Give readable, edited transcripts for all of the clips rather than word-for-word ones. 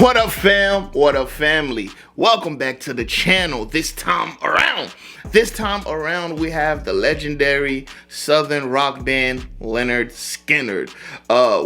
What up, fam? What up, family? Welcome back to the channel. This time around, we have the legendary Southern rock band Lynyrd Skynyrd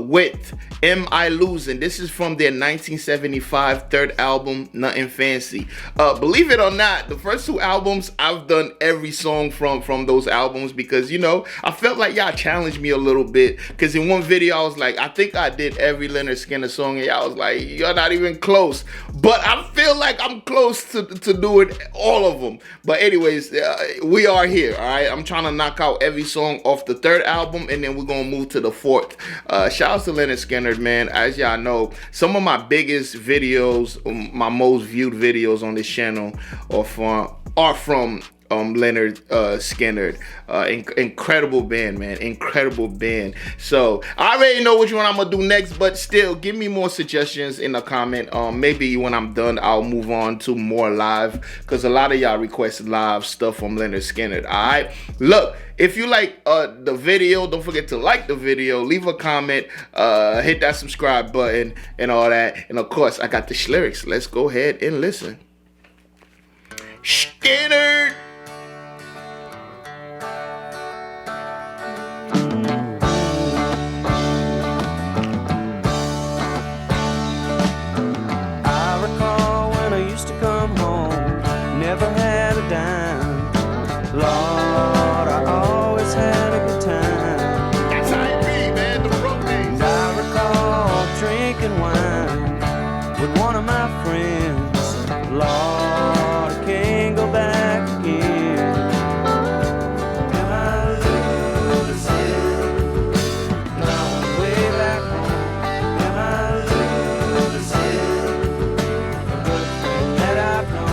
with Am I Losin'? This is from their 1975 third album, Nothing Fancy. Believe it or not, the first two albums, I've done every song from those albums because, you know, I felt like y'all challenged me a little bit because in one video, I was like, I think I did every Lynyrd Skynyrd song, and y'all was like, you're not even close. But I feel like I'm close to doing all of them. But anyways, we are here, all right? I'm trying to knock out every song off the third album, and then we're going to move to the fourth. Shout out to Lynyrd Skynyrd, man. As y'all know, some of my biggest videos, my most viewed videos on this channel are from Lynyrd Skynyrd. Incredible band, man. Incredible band. So I already know which one I'm gonna do next, but still give me more suggestions in the comment. Maybe when I'm done, I'll move on to more live, because a lot of y'all requested live stuff from Lynyrd Skynyrd. Alright, look, if you like the video, don't forget to like the video, leave a comment, hit that subscribe button and all that. And of course, I got the lyrics. Let's go ahead and listen. Skynyrd. Never had a dime. Lord, I always had a good time. That's how it be, man, the broke days. I recall drinking wine with one of my friends. Lord, I can't go back again. Am I losing? Now I'm way back home. Am I losing? A good friend that I've known.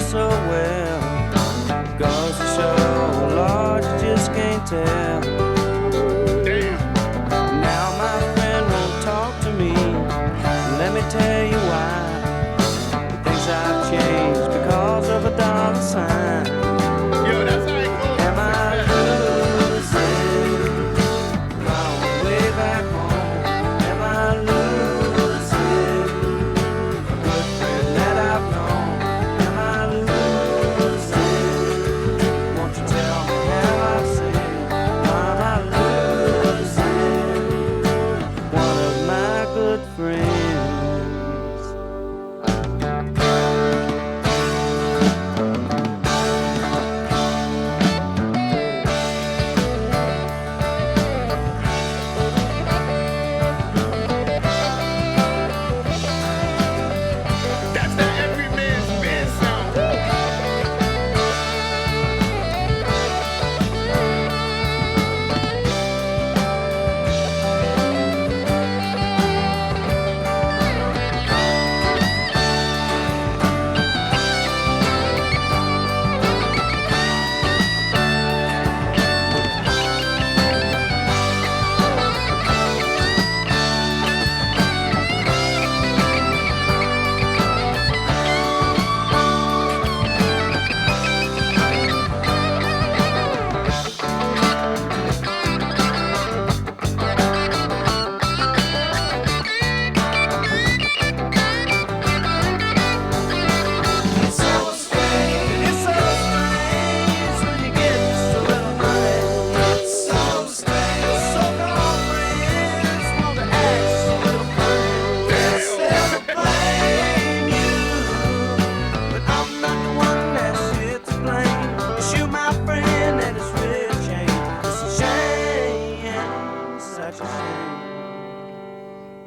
So well, goes to show, Lord, you just can't tell. Damn. Now my friend won't talk to me. Let me tell you why. He thinks I've changed because of a dollar sign. Yo, that's how it goes. Am I losing? My way back home. Am I losing? A good friend that I've known.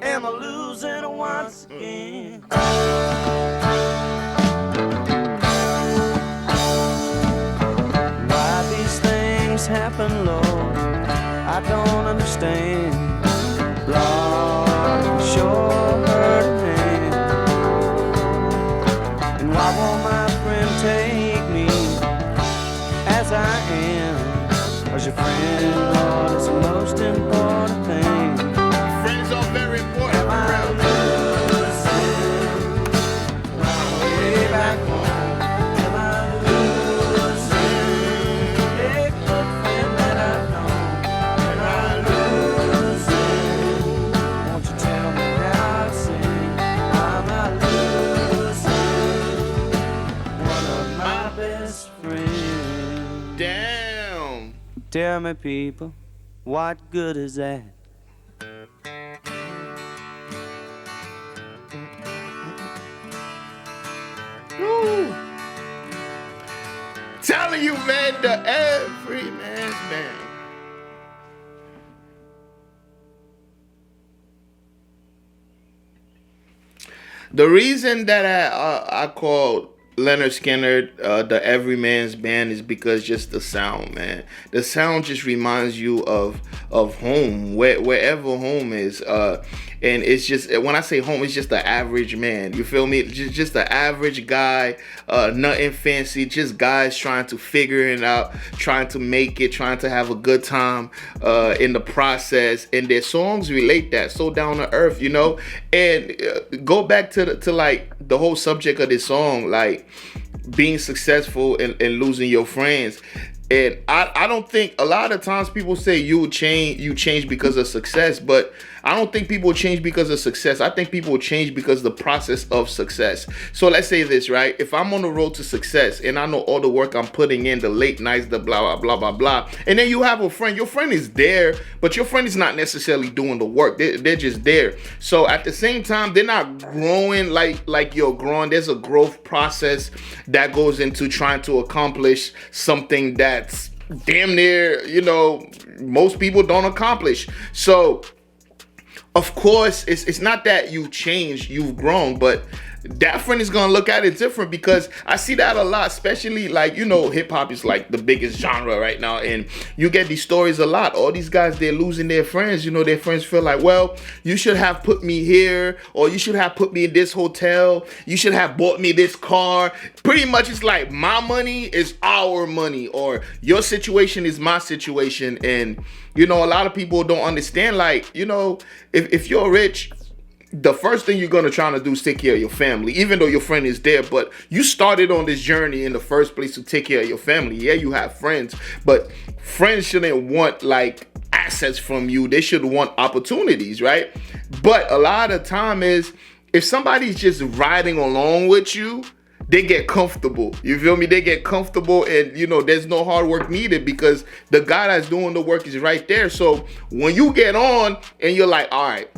Am I losing once again? Why these things happen, Lord, I don't understand. Lord, it sure hurt me. And why won't my friend take me as I am? 'cause your friend, Lord, is the most important thing. Friends are very important. Am I losing my way back home? Am I losing a good friend that I've known? Am I losing? Won't you tell me how to sing? Am I losing one of my best friends? Damn. Tell me, people, what good is that? Woo. Telling you, man, the every man's band. The reason that I called Lynyrd Skynyrd the Everyman's Band is because just the sound, man. The sound just reminds you of home, wherever home is. And it's just, when I say home, it's just the average man. You feel me? Just the average guy, nothing fancy. Just guys trying to figure it out, trying to make it, trying to have a good time in the process. And their songs relate that so down to earth, you know. And go back to like the whole subject of this song, like being successful and losing your friends. And I don't think, a lot of times people say you change because of success, but I don't think people change because of success. I think people change because of the process of success. So let's say this, right? If I'm on the road to success and I know all the work I'm putting in, the late nights, the blah, blah, blah, blah, blah, and then you have a friend, your friend is there, but your friend is not necessarily doing the work. They're just there. So at the same time, they're not growing like you're growing. There's a growth process that goes into trying to accomplish something that's damn near, you know, most people don't accomplish. So of course, it's not that you changed, you've grown, but that friend is gonna look at it different, because I see that a lot, especially like, you know, hip hop is like the biggest genre right now, and you get these stories a lot. All these guys, they're losing their friends. You know, their friends feel like, well, you should have put me here, or you should have put me in this hotel, you should have bought me this car. Pretty much it's like, my money is our money, or your situation is my situation. And you know, a lot of people don't understand, like, you know, if you're rich, the first thing you're going to try to do is take care of your family, even though your friend is there. But you started on this journey in the first place to take care of your family. Yeah, you have friends, but friends shouldn't want like assets from you. They should want opportunities, right? But a lot of time is, if somebody's just riding along with you, they get comfortable. You feel me? They get comfortable, and you know, there's no hard work needed because the guy that's doing the work is right there. So when you get on and you're like, all right,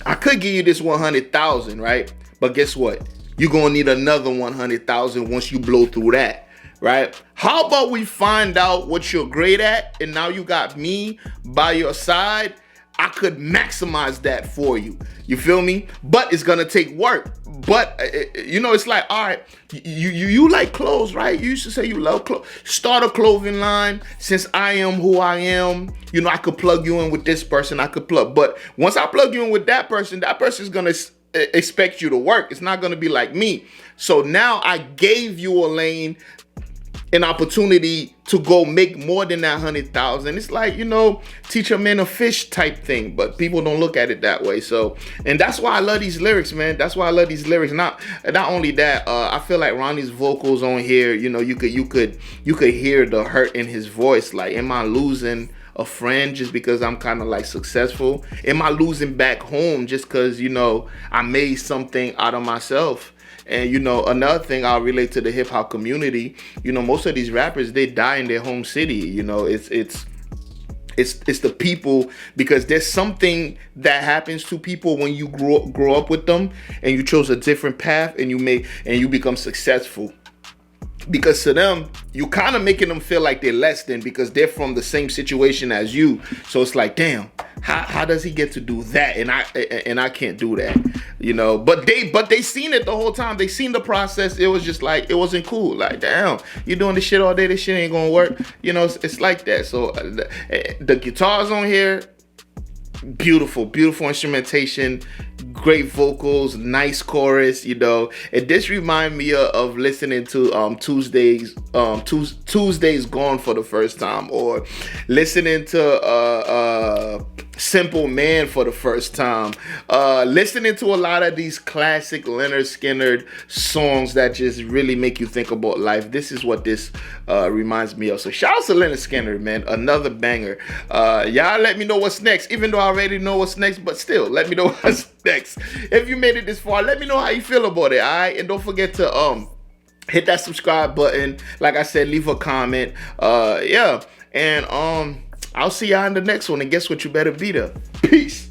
I could give you this 100,000, right? But guess what? You're gonna need another 100,000 once you blow through that, right? How about we find out what you're great at, and now you got me by your side. I could maximize that for you. You feel me? But it's gonna take work. But you know, it's like, all right, you like clothes, right? You used to say you love clothes. Start a clothing line. Since I am who I am, you know, I could plug you in with this person. I could plug. But once I plug you in with that person's gonna expect you to work. It's not gonna be like me. So now I gave you a lane, an opportunity to go make more than that 100,000. It's like, you know, teach a man a fish type thing, but people don't look at it that way. So, and that's why I love these lyrics, man. That's why I love these lyrics. Not only that, I feel like Ronnie's vocals on here, you know, you could hear the hurt in his voice. Like, am I losing a friend just because I'm kind of like successful? Am I losing back home just because, you know, I made something out of myself? And, you know, another thing I'll relate to the hip hop community, you know, most of these rappers, they die in their home city. You know, it's the people, because there's something that happens to people when you grow up with them and you chose a different path and you become successful. Because to them, you kind of making them feel like they're less than, because they're from the same situation as you. So it's like, damn, how does he get to do that and I can't do that, you know? But they seen it the whole time. They seen the process. It was just like, it wasn't cool. Like, damn, you doing this shit all day. This shit ain't gonna work. You know, it's like that. So the guitars on here, beautiful instrumentation, great vocals, nice chorus. You know, and this remind me of listening to Tuesdays Gone for the first time, or listening to Simple Man for the first time, listening to a lot of these classic Lynyrd Skynyrd songs that just really make you think about life. This is what this reminds me of. So shout out to Lynyrd Skynyrd, man, another banger. Y'all let me know what's next, even though I already know what's next, but still let me know what's next. If you made it this far, let me know how you feel about it. All right, and don't forget to hit that subscribe button. Like I said, leave a comment. Yeah, and I'll see y'all in the next one, and guess what? You better be there. Peace.